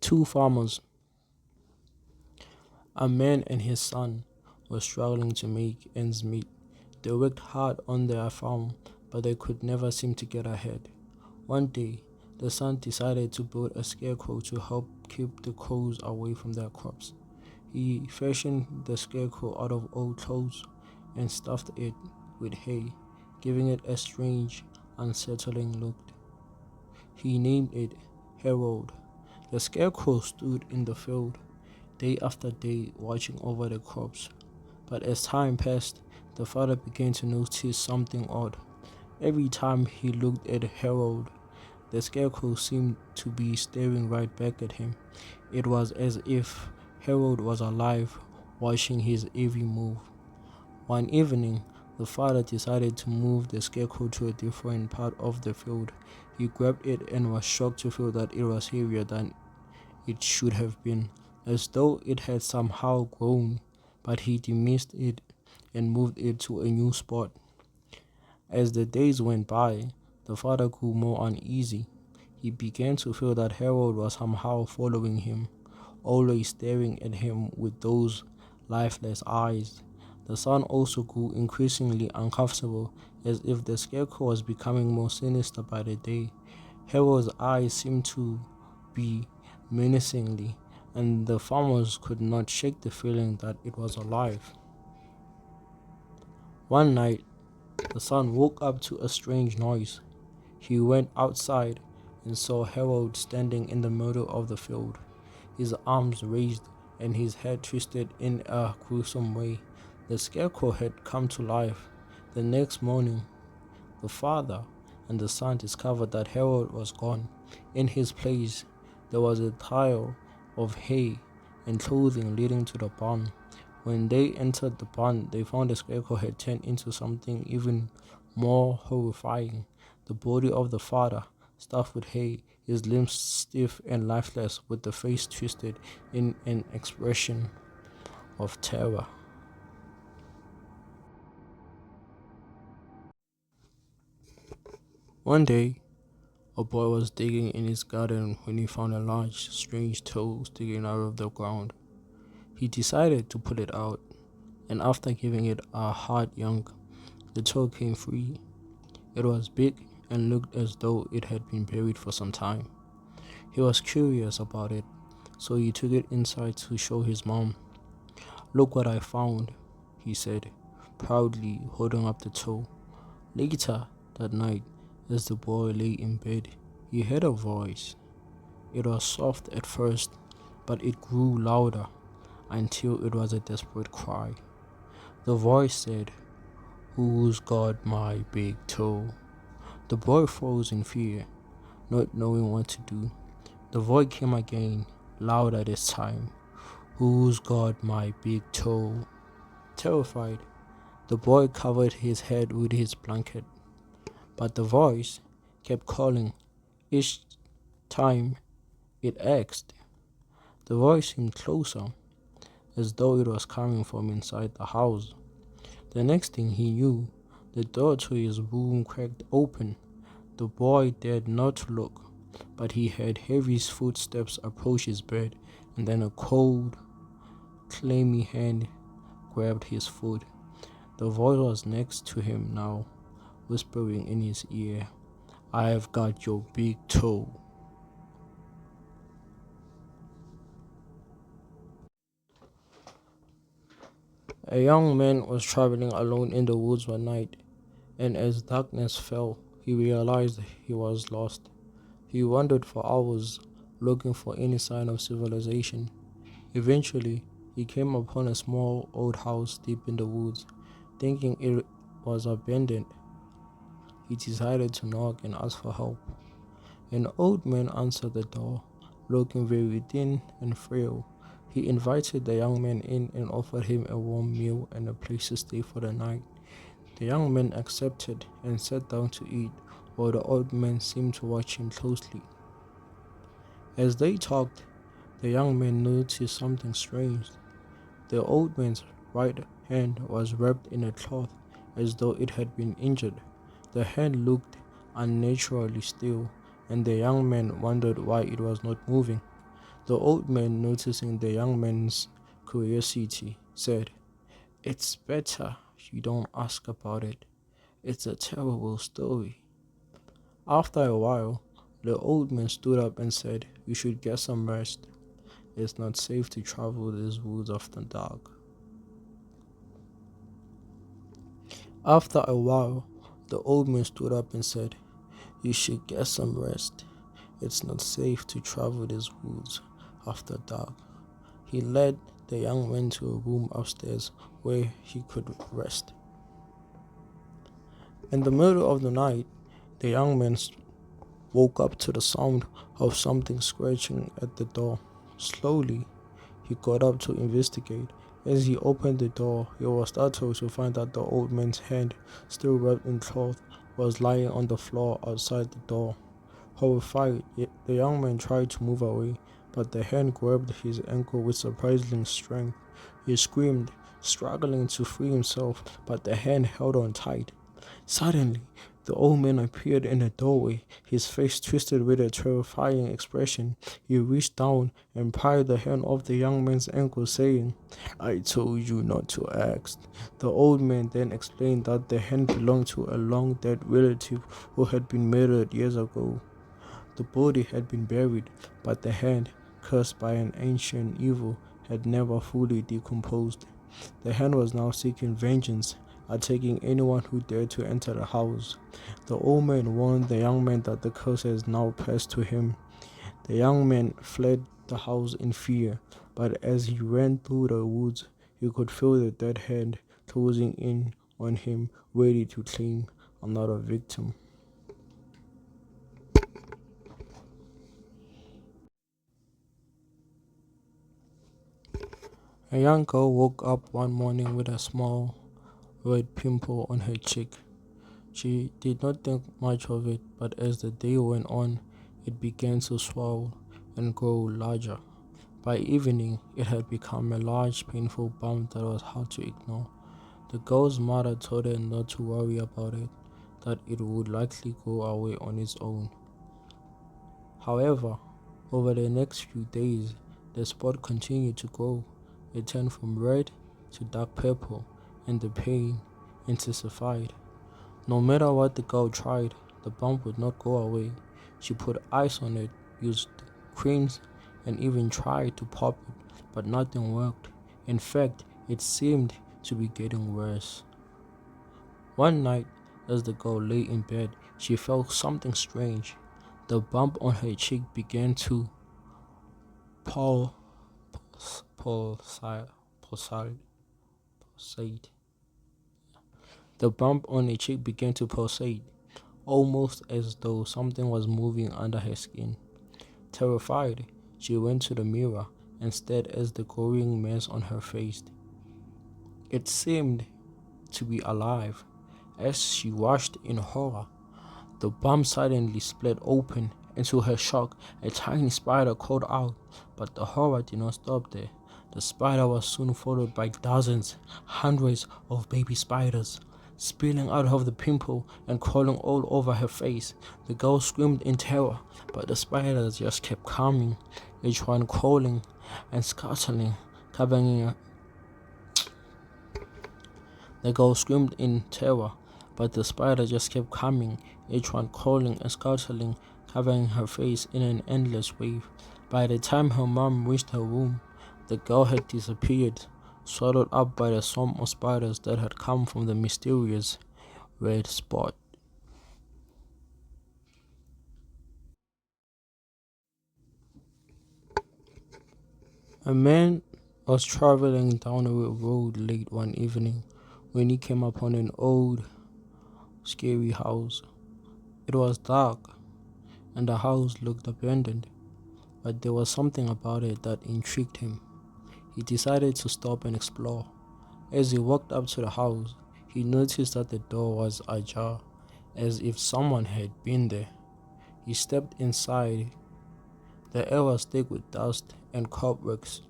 Two farmers, a man and his son, were struggling to make ends meet. They worked hard on their farm, but they could never seem to get ahead. One day, the son decided to build a scarecrow to help keep the crows away from their crops. He fashioned the scarecrow out of old clothes and stuffed it with hay, giving it a strange, unsettling look. He named it Harold. The scarecrow stood in the field day after day watching over the crops. But as time passed, the father began to notice something odd. Every time he looked at Harold, the scarecrow seemed to be staring right back at him. It was as if Harold was alive, watching his every move. One evening, the father decided to move the scarecrow to a different part of the field. He grabbed it and was shocked to feel that it was heavier than it should have been, as though it had somehow grown, but he dismissed it and moved it to a new spot. As the days went by, the father grew more uneasy. He began to feel that Harold was somehow following him, always staring at him with those lifeless eyes. The son also grew increasingly uncomfortable, as if the scarecrow was becoming more sinister by the day. Harold's eyes seemed to be menacingly, and the farmers could not shake the feeling that it was alive. One night, the son woke up to a strange noise. He went outside and saw Harold standing in the middle of the field, his arms raised and his head twisted in a gruesome way. The scarecrow had come to life. The next morning, the father and the son discovered that Harold was gone. In his place, there was a pile of hay and clothing leading to the barn. When they entered the barn, they found the scarecrow had turned into something even more horrifying. The body of the father, stuffed with hay, his limbs stiff and lifeless, with the face twisted in an expression of terror. One day, a boy was digging in his garden when he found a large, strange toe sticking out of the ground. He decided to pull it out, and after giving it a hard yank, the toe came free. It was big and looked as though it had been buried for some time. He was curious about it, so he took it inside to show his mom. "Look what I found," he said, proudly holding up the toe. Later that night, as the boy lay in bed, he heard a voice. It was soft at first, but it grew louder until it was a desperate cry. The voice said, "Who's got my big toe?" The boy froze in fear, not knowing what to do. The voice came again, louder this time. "Who's got my big toe?" Terrified, the boy covered his head with his blanket, but the voice kept calling. Each time it asked, the voice seemed closer, as though it was coming from inside the house. The next thing he knew, the door to his room cracked open. The boy dared not to look, but he heard heavy footsteps approach his bed, and then a cold, clammy hand grabbed his foot. The voice was next to him now, whispering in his ear, "I've got your big toe." A young man was traveling alone in the woods one night, and as darkness fell, he realized he was lost. He wandered for hours, looking for any sign of civilization. Eventually, he came upon a small old house deep in the woods. Thinking it was abandoned, he decided to knock and ask for help. An old man answered the door, looking very thin and frail. He invited the young man in and offered him a warm meal and a place to stay for the night. The young man accepted and sat down to eat, while the old man seemed to watch him closely. As they talked, the young man noticed something strange. The old man's right hand was wrapped in a cloth as though it had been injured. The hand looked unnaturally still, and the young man wondered why it was not moving. The old man, noticing the young man's curiosity, said, "It's better you don't ask about it. It's a terrible story." After a while, the old man stood up and said, "You should get some rest. It's not safe to travel these woods after dark." After a while, the old man stood up and said, "You should get some rest. It's not safe to travel these woods after dark." He led the young man to a room upstairs where he could rest. In the middle of the night, the young man woke up to the sound of something scratching at the door. Slowly, he got up to investigate. As he opened the door, he was startled to find that the old man's hand, still wrapped in cloth, was lying on the floor outside the door. Horrified, the young man tried to move away, but the hand grabbed his ankle with surprising strength. He screamed, struggling to free himself, but the hand held on tight. Suddenly, the old man appeared in the doorway, his face twisted with a terrifying expression. He reached down and pried the hand off the young man's ankle, saying, "I told you not to ask." The old man then explained that the hand belonged to a long-dead relative who had been murdered years ago. The body had been buried, but the hand, cursed by an ancient evil, had never fully decomposed. The hand was now seeking vengeance, attacking anyone who dared to enter the house. The old man warned the young man that the curse has now passed to him. The young man fled the house in fear, but as he ran through the woods, he could feel the dead hand closing in on him, ready to claim another victim. A young girl woke up one morning with a small red pimple on her cheek. She did not think much of it, but as the day went on, it began to swell and grow larger. By evening, it had become a large, painful bump that was hard to ignore. The girl's mother told her not to worry about it, that it would likely go away on its own. However, over the next few days, the spot continued to grow. It turned from red to dark purple, and the pain intensified. No matter what the girl tried, the bump would not go away. She put ice on it, used creams, and even tried to pop it, but nothing worked. In fact, it seemed to be getting worse. One night, as the girl lay in bed, she felt something strange. The bump on her cheek began to pul- pulsate. Pulsate. The bump on her cheek began to pulsate, almost as though something was moving under her skin. Terrified, she went to the mirror and stared at the growing mess on her face. It seemed to be alive. As she watched in horror, the bump suddenly split open, and to her shock, a tiny spider crawled out. But the horror did not stop there. The spider was soon followed by dozens, hundreds of baby spiders, spilling out of the pimple and crawling all over her face. The girl screamed in terror, but the spiders just kept coming, each one crawling and scuttling, covering her. The girl screamed in terror, but the spider just kept coming, each one crawling and scuttling, covering her face in an endless wave. By the time her mom reached her room, the girl had disappeared, swallowed up by the swarm of spiders that had come from the mysterious red spot. A man was traveling down a road late one evening when he came upon an old, scary house. It was dark, and the house looked abandoned, but there was something about it that intrigued him. He decided to stop and explore. As he walked up to the house, he noticed that the door was ajar, as if someone had been there. He stepped inside. The air was thick with dust, and cobwebs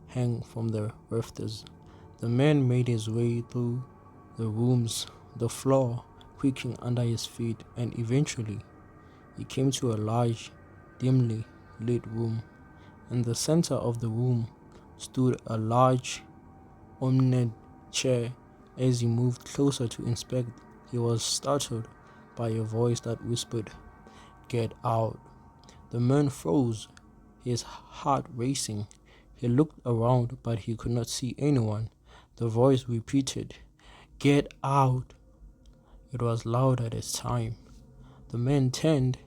hung from the rafters. The man made his way through the rooms, the floor creaking under his feet, and eventually he came to a large, dimly lit room. In the center of the room stood a large ornate chair. As he moved closer to inspect, he was startled by a voice that whispered, "Get out." The man froze, his heart racing. He looked around, but he could not see anyone. The voice repeated, "Get out." It was louder this time. The man turned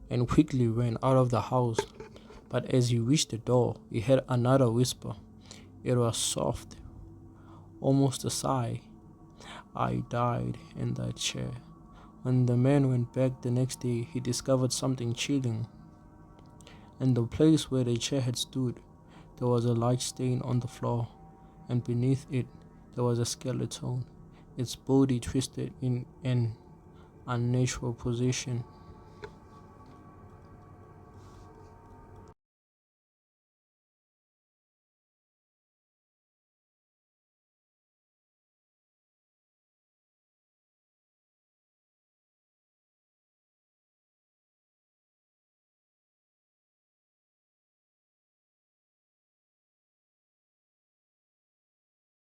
and quickly ran out of the house. But as he reached the door, he heard another whisper. It was soft, almost a sigh. "I died in that chair." When the man went back the next day, he discovered something chilling. In the place where the chair had stood, there was a large stain on the floor, and beneath it, there was a skeleton, its body twisted in an unnatural position.